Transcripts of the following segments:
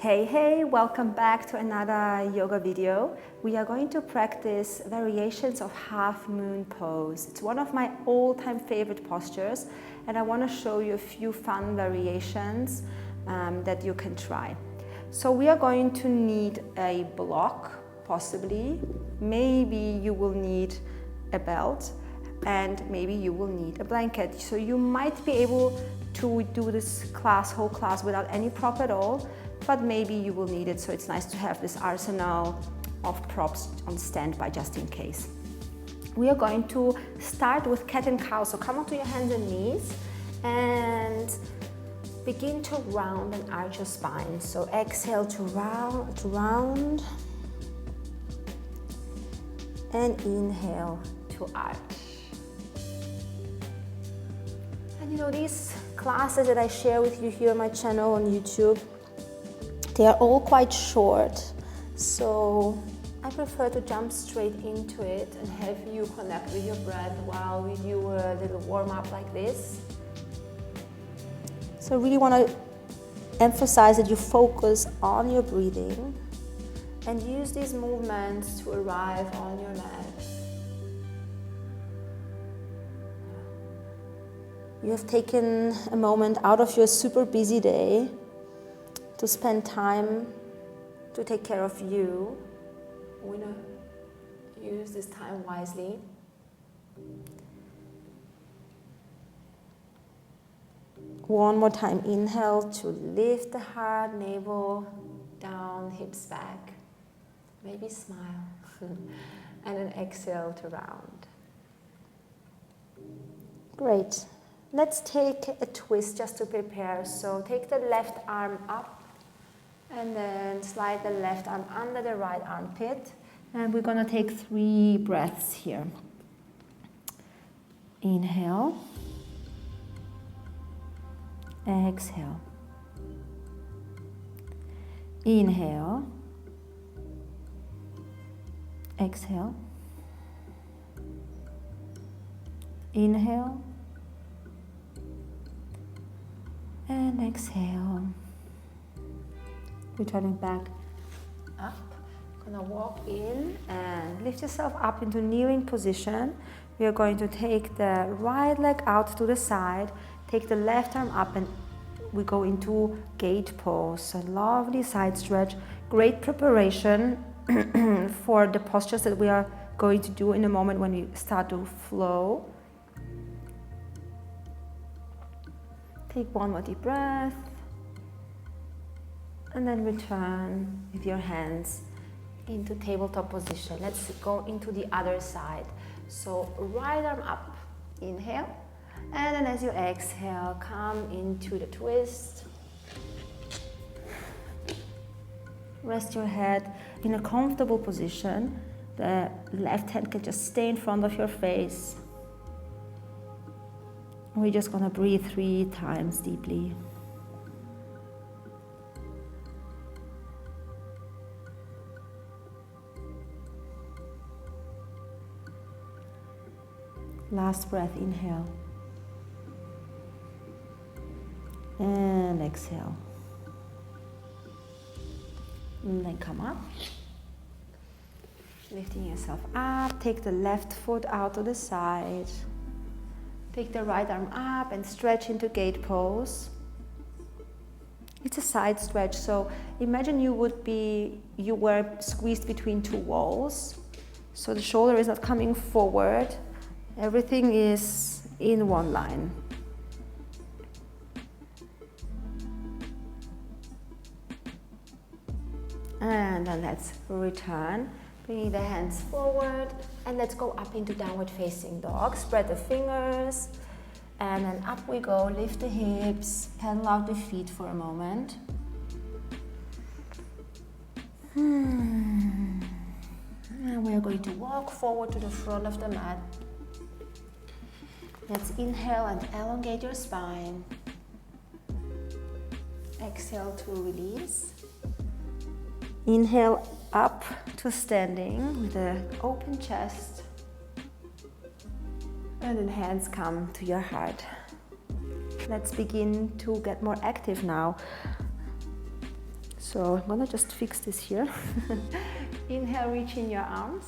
Hey, welcome back to another yoga video. We are going to practice variations of half moon pose. It's one of my all-time favorite postures, and I want to show you a few fun variations that you can try. So we are going to need a block, possibly. Maybe you will need a belt, and maybe you will need a blanket. So you might be able to do this whole class without any prop at all, but maybe you will need it, so it's nice to have this arsenal of props on standby just in case. We are going to start with cat and cow, so come onto your hands and knees and begin to round and arch your spine. So exhale to round and inhale to arch. And you know, these classes that I share with you here on my channel on YouTube, they are all quite short, so I prefer to jump straight into it and have you connect with your breath while we do a little warm-up like this. So I really want to emphasize that you focus on your breathing and use these movements to arrive on your mat. You have taken a moment out of your super busy day to spend time to take care of you. We want to use this time wisely. One more time, inhale to lift the heart, navel down, hips back. Maybe smile. And then exhale to round. Great. Let's take a twist just to prepare. So take the left arm up and then slide the left arm under the right armpit. And we're gonna take 3 breaths here. Inhale. Exhale. Inhale. Exhale. Inhale. And exhale. Returning back up. Gonna walk in and lift yourself up into kneeling position. We are going to take the right leg out to the side, take the left arm up, and we go into gate pose. A lovely side stretch. Great preparation for the postures that we are going to do in a moment when we start to flow. Take one more deep breath. And then return with your hands into tabletop position. Let's go into the other side. So right arm up, inhale. And then as you exhale, come into the twist. Rest your head in a comfortable position. The left hand can just stay in front of your face. We're just gonna breathe 3 times deeply. Last breath, inhale. And exhale. And then come up. Lifting yourself up. Take the left foot out to the side. Take the right arm up and stretch into gate pose. It's a side stretch, so imagine you were squeezed between 2 walls. So the shoulder is not coming forward. Everything is in one line. And then let's return, bringing the hands forward, and let's go up into downward facing dog. Spread the fingers, and then up we go. Lift the hips, pedal out the feet for a moment. And we're going to walk forward to the front of the mat. Let's inhale and elongate your spine. Exhale to release. Inhale up to standing with an open chest. And then hands come to your heart. Let's begin to get more active now. So I'm gonna just fix this here. Inhale, reach in your arms.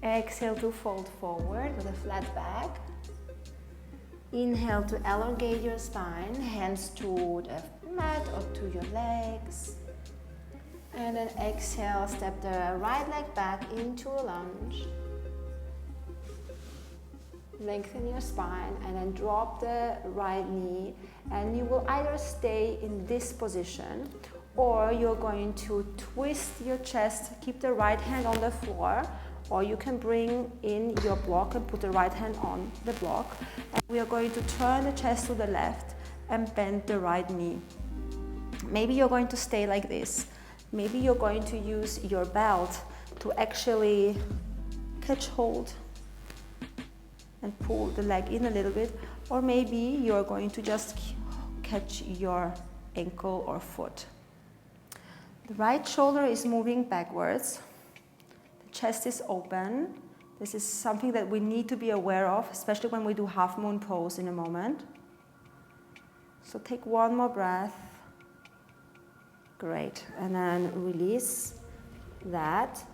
Exhale to fold forward with a flat back. Inhale to elongate your spine, hands to the mat or to your legs. And then exhale, step the right leg back into a lunge. Lengthen your spine and then drop the right knee, and you will either stay in this position or you're going to twist your chest, keep the right hand on the floor, or you can bring in your block and put the right hand on the block. And we are going to turn the chest to the left and bend the right knee. Maybe you're going to stay like this. Maybe you're going to use your belt to actually catch hold and pull the leg in a little bit, or maybe you're going to just catch your ankle or foot. The right shoulder is moving backwards. The chest is open. This is something that we need to be aware of, especially when we do half moon pose in a moment. So take one more breath. Great. And then release that.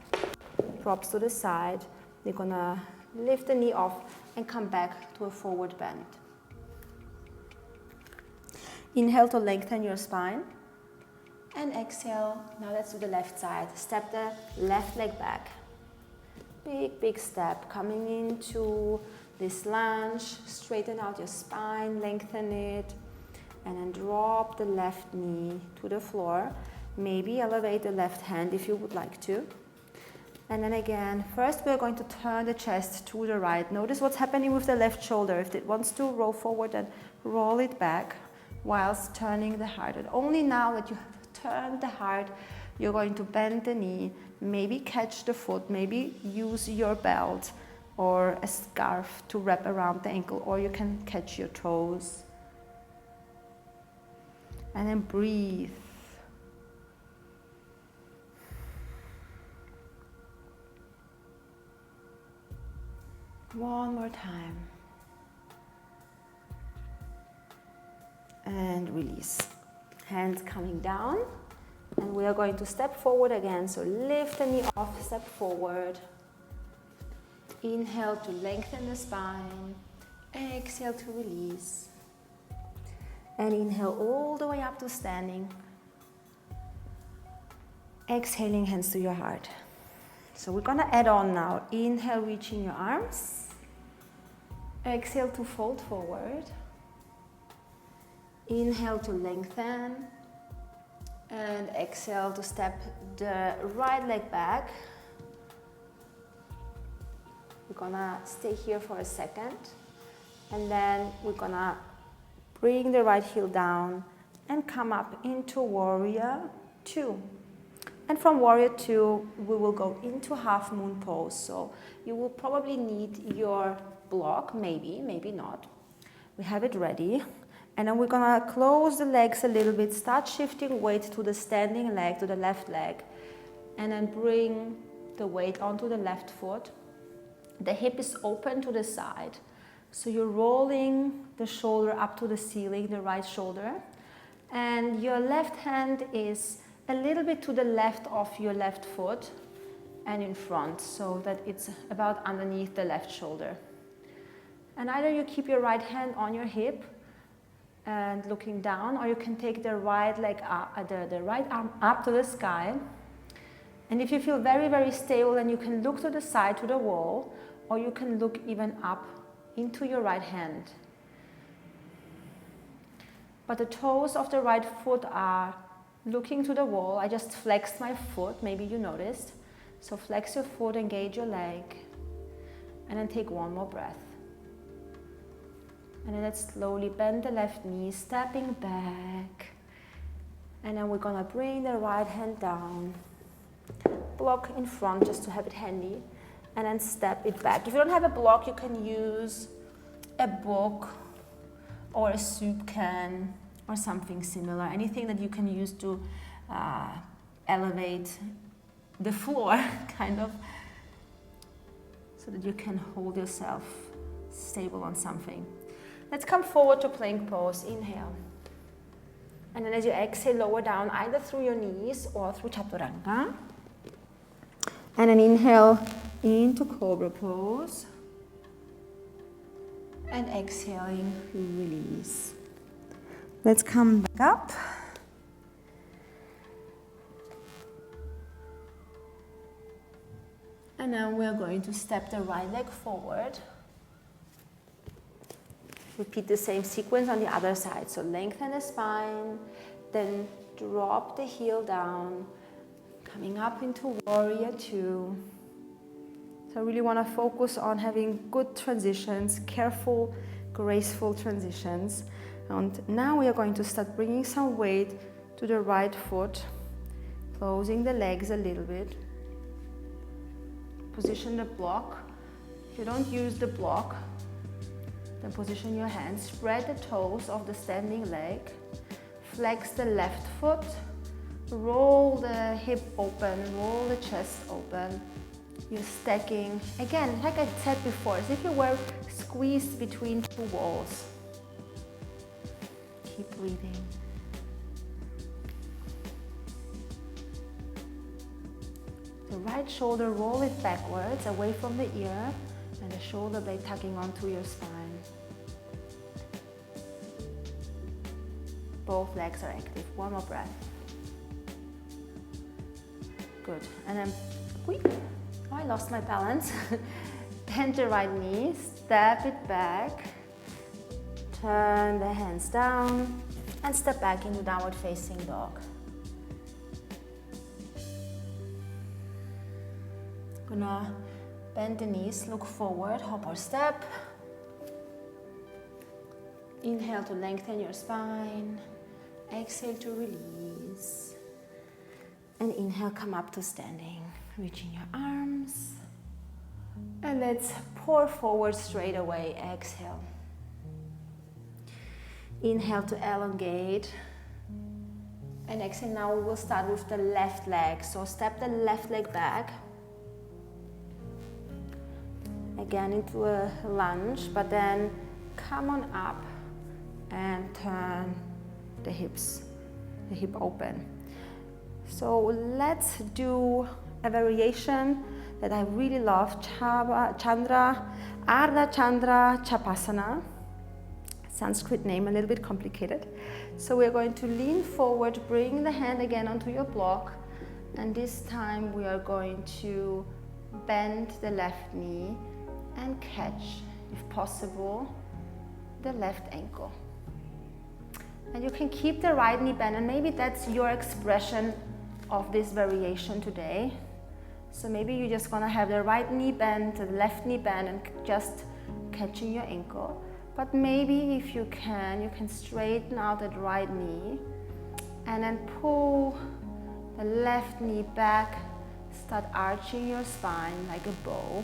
Props to the side. You're gonna lift the knee off and come back to a forward bend. Inhale to lengthen your spine. And exhale, now let's do the left side. Step the left leg back. Big, big step, coming into this lunge. Straighten out your spine, lengthen it, and then drop the left knee to the floor. Maybe elevate the left hand if you would like to. And then again, first we're going to turn the chest to the right. Notice what's happening with the left shoulder. If it wants to roll forward, then roll it back whilst turning the heart. And only now that you have turned the heart, you're going to bend the knee, maybe catch the foot, maybe use your belt or a scarf to wrap around the ankle, or you can catch your toes. And then breathe. One more time. And release. Hands coming down. And we are going to step forward again. So lift the knee off, step forward. Inhale to lengthen the spine. Exhale to release. And inhale all the way up to standing. Exhaling, hands to your heart. So we're gonna add on now. Inhale, reaching your arms. Exhale to fold forward. Inhale to lengthen. And exhale to step the right leg back. We're gonna stay here for a second. And then we're gonna bring the right heel down and come up into Warrior 2. And from Warrior 2, we will go into half moon pose. So you will probably need your block, maybe not. We have it ready. And then we're gonna close the legs a little bit, start shifting weight to the standing leg, to the left leg. And then bring the weight onto the left foot. The hip is open to the side. So you're rolling the shoulder up to the ceiling, the right shoulder. And your left hand is a little bit to the left of your left foot and in front, so that it's about underneath the left shoulder. And either you keep your right hand on your hip and looking down, or you can take the right leg up, the right arm up to the sky. And if you feel very, very stable, then you can look to the side, to the wall, or you can look even up into your right hand. But the toes of the right foot are looking to the wall. I just flexed my foot, maybe you noticed. So flex your foot, engage your leg, and then take one more breath. And then let's slowly bend the left knee, stepping back. And then we're gonna bring the right hand down, block in front just to have it handy, and then step it back. If you don't have a block, you can use a book or a soup can or something similar, anything that you can use to elevate the floor, kind of, so that you can hold yourself stable on something. Let's come forward to plank pose. Inhale. And then as you exhale, lower down either through your knees or through chaturanga. And then inhale into cobra pose. And exhaling, release. Let's come back up. And now we're going to step the right leg forward. Repeat the same sequence on the other side. So lengthen the spine, then drop the heel down, coming up into warrior two. So I really want to focus on having good transitions, careful, graceful transitions. And now we are going to start bringing some weight to the right foot, closing the legs a little bit. Position the block. If you don't use the block, then position your hands. Spread the toes of the standing leg. Flex the left foot. Roll the hip open, roll the chest open. You're stacking, again, like I said before, as if you were squeezed between two walls. Keep breathing. The right shoulder, roll it backwards, away from the ear, and the shoulder blade tucking onto your spine. Both legs are active. One more breath. Good. And then, oh, I lost my balance. Bend the right knee, step it back, turn the hands down, and step back into downward facing dog. Gonna bend the knees, look forward, hop or step. Inhale to lengthen your spine. Exhale to release. And inhale, come up to standing. Reaching your arms. And let's pour forward straight away. Exhale. Inhale to elongate. And exhale, now we will start with the left leg. So step the left leg back. Again into a lunge, but then come on up and turn the hips, the hip open. So let's do a variation that I really love, Ardha Chandra Chapasana. Sanskrit name, a little bit complicated. So we're going to lean forward, bring the hand again onto your block, and this time we are going to bend the left knee and catch, if possible, the left ankle. And you can keep the right knee bent, and maybe that's your expression of this variation today. So maybe you're just gonna have the right knee bent, the left knee bent, and just catching your ankle. But maybe if you can straighten out that right knee and then pull the left knee back, start arching your spine like a bow.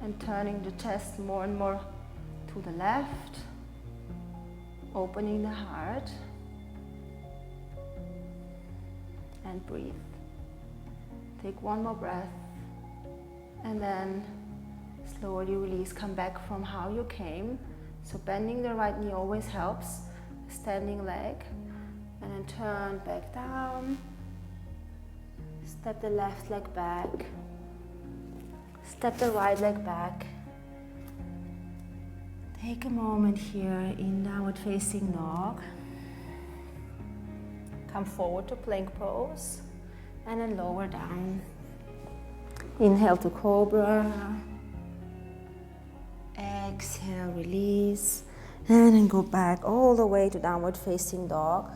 And turning the chest more and more to the left, opening the heart, and breathe. Take one more breath, and then slowly release, come back from how you came. So bending the right knee always helps, standing leg, and then turn back down, step the left leg back, step the right leg back. Take a moment here in downward facing dog. Come forward to plank pose and then lower down. Inhale to cobra. Exhale, release. And then go back all the way to downward facing dog.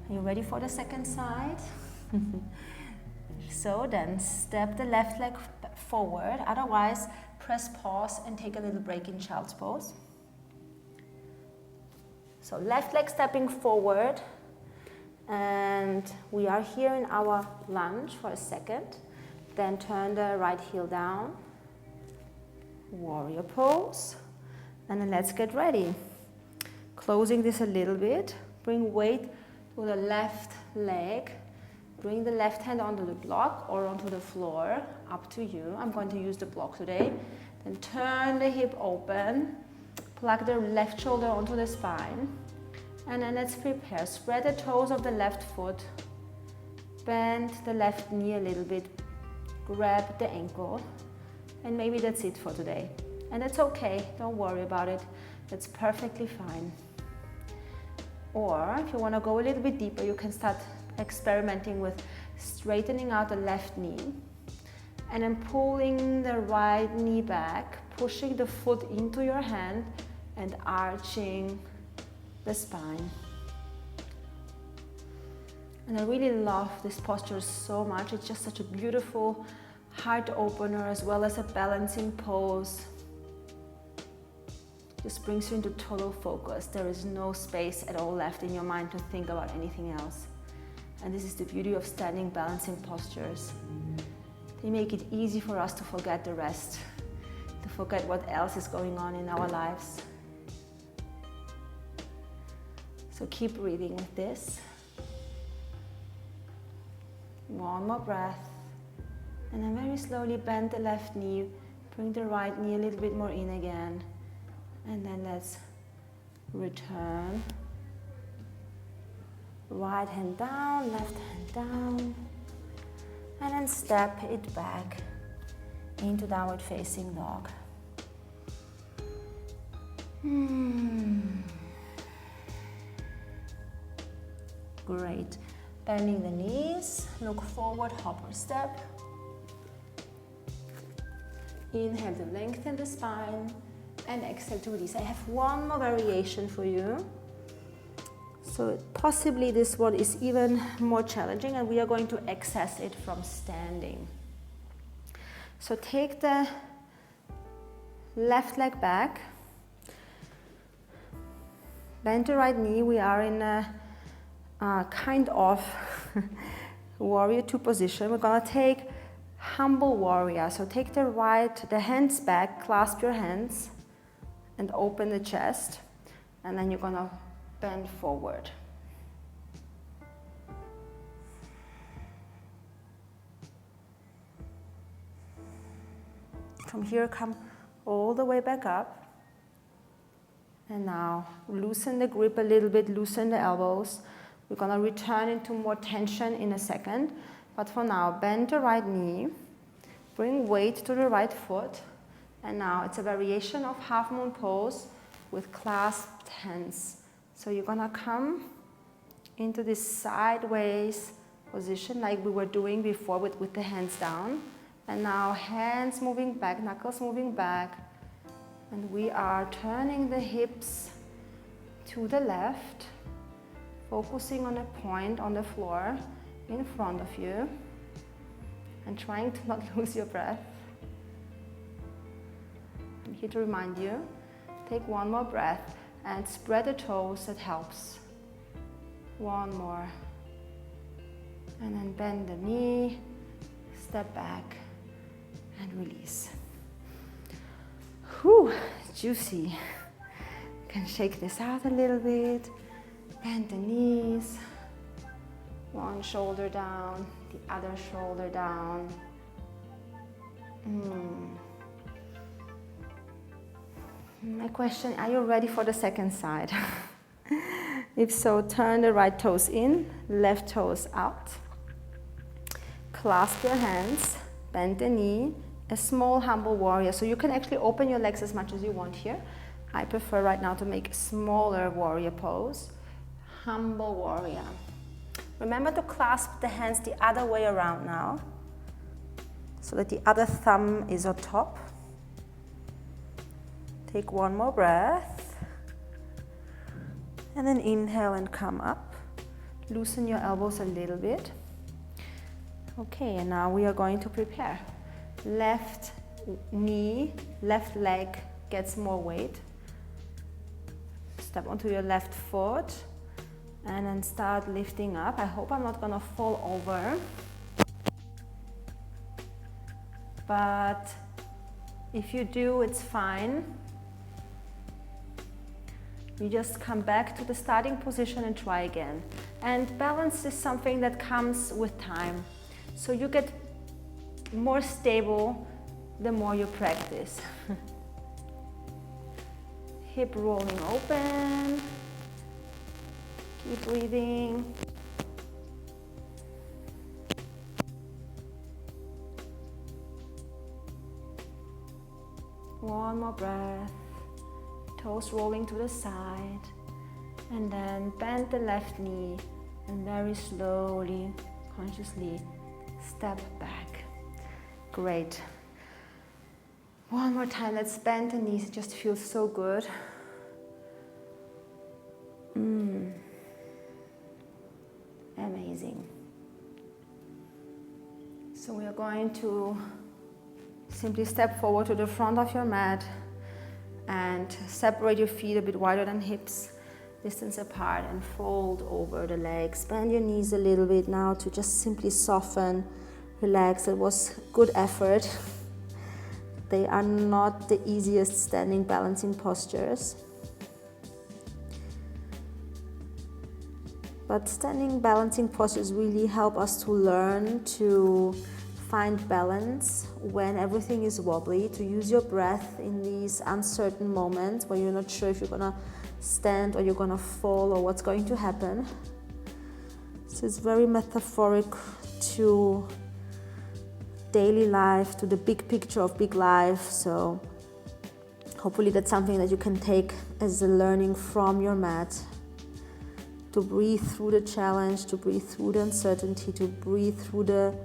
Are you ready for the second side? So then step the left leg forward, otherwise press pause and take a little break in child's pose. So left leg stepping forward, and we are here in our lunge for a second. Then turn the right heel down, warrior pose, and then let's get ready. Closing this a little bit, bring weight to the left leg. Bring the left hand onto the block or onto the floor, up to you. I'm going to use the block today. Then turn the hip open, Plug the left shoulder onto the spine. And then let's prepare. Spread the toes of the left foot. Bend the left knee a little bit. Grab the ankle. And maybe that's it for today. And that's okay, don't worry about it. That's perfectly fine. Or if you want to go a little bit deeper, you can start experimenting with straightening out the left knee and then pulling the right knee back, pushing the foot into your hand and arching the spine. And I really love this posture so much. It's just such a beautiful heart opener as well as a balancing pose. Just brings you into total focus. There is no space at all left in your mind to think about anything else. And this is the beauty of standing balancing postures. They make it easy for us to forget the rest, to forget what else is going on in our lives. So keep breathing with this. One more breath. And then very slowly bend the left knee, bring the right knee a little bit more in again. And then let's return. Right hand down, left hand down. And then step it back into downward facing dog. Great. Bending the knees, look forward, hop or step. Inhale to lengthen the spine. And exhale to release. I have one more variation for you. So possibly this one is even more challenging and we are going to access it from standing. So take the left leg back. Bend the right knee. We are in a kind of warrior two position. We're gonna take humble warrior. So take the hands back, clasp your hands, and open the chest, and then you're gonna bend forward. From here, come all the way back up. And now loosen the grip a little bit, loosen the elbows. We're gonna return into more tension in a second, but for now, bend the right knee, bring weight to the right foot. And now it's a variation of half moon pose with clasped hands. So you're gonna come into this sideways position like we were doing before with the hands down. And now hands moving back, knuckles moving back. And we are turning the hips to the left, focusing on a point on the floor in front of you and trying to not lose your breath. I'm here to remind you, take one more breath and spread the toes, that helps. One more. And then bend the knee, step back and release. Whew, juicy. You can shake this out a little bit, bend the knees, one shoulder down, the other shoulder down. My question, are you ready for the second side? If so, turn the right toes in, left toes out. Clasp your hands, bend the knee, a small humble warrior. So you can actually open your legs as much as you want here. I prefer right now to make a smaller warrior pose. Humble warrior. Remember to clasp the hands the other way around now, so that the other thumb is on top. Take one more breath. And then inhale and come up. Loosen your elbows a little bit. Okay, and now we are going to prepare. Left knee, left leg gets more weight. Step onto your left foot and then start lifting up. I hope I'm not gonna fall over. But if you do, it's fine. You just come back to the starting position and try again. And balance is something that comes with time. So you get more stable the more you practice. hip rolling open. Keep breathing. One more breath. Toes rolling to the side. And then bend the left knee and very slowly, consciously step back. Great. One more time, let's bend the knees. It just feels so good. Amazing. So we are going to simply step forward to the front of your mat and separate your feet a bit wider than hips, distance apart, and fold over the legs. Bend your knees a little bit now to just simply soften, relax. It was good effort. They are not the easiest standing balancing postures. But standing balancing postures really help us to learn to find balance when everything is wobbly, to use your breath in these uncertain moments where you're not sure if you're gonna stand or you're gonna fall or what's going to happen. So it's very metaphoric to daily life, to the big picture of big life. So hopefully that's something that you can take as a learning from your mat, to breathe through the challenge, to breathe through the uncertainty, to breathe through the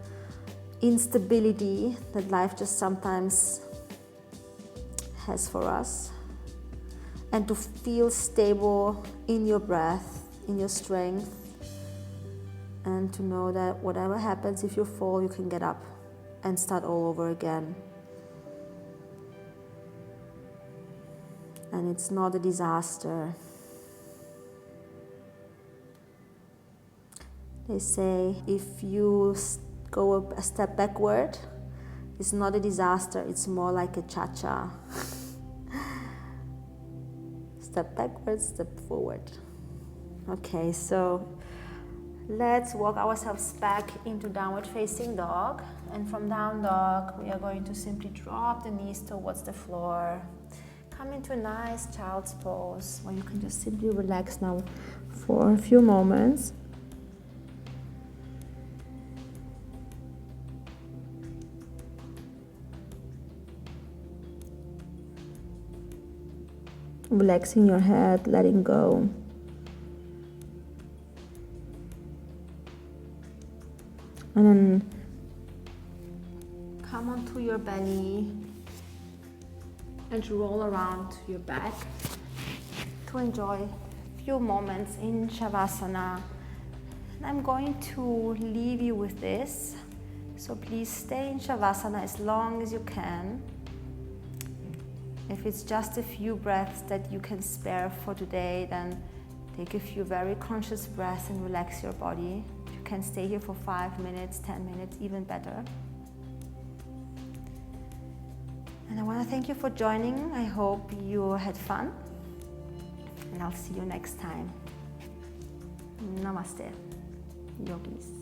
instability that life just sometimes has for us, and to feel stable in your breath, in your strength, and to know that whatever happens, if you fall, you can get up and start all over again. And it's not a disaster. They say if you go a step backward, it's not a disaster, it's more like a cha-cha. Step backwards, step forward. Okay, so let's walk ourselves back into downward facing dog. And from down dog, we are going to simply drop the knees towards the floor. Come into a nice child's pose where you can just simply relax now for a few moments. Relaxing your head, letting go. And then come onto your belly and roll around your back to enjoy a few moments in Shavasana. And I'm going to leave you with this. So please stay in Shavasana as long as you can. If it's just a few breaths that you can spare for today, then take a few very conscious breaths and relax your body. You can stay here for 5 minutes, 10 minutes, even better. And I want to thank you for joining. I hope you had fun. And I'll see you next time. Namaste, yogis.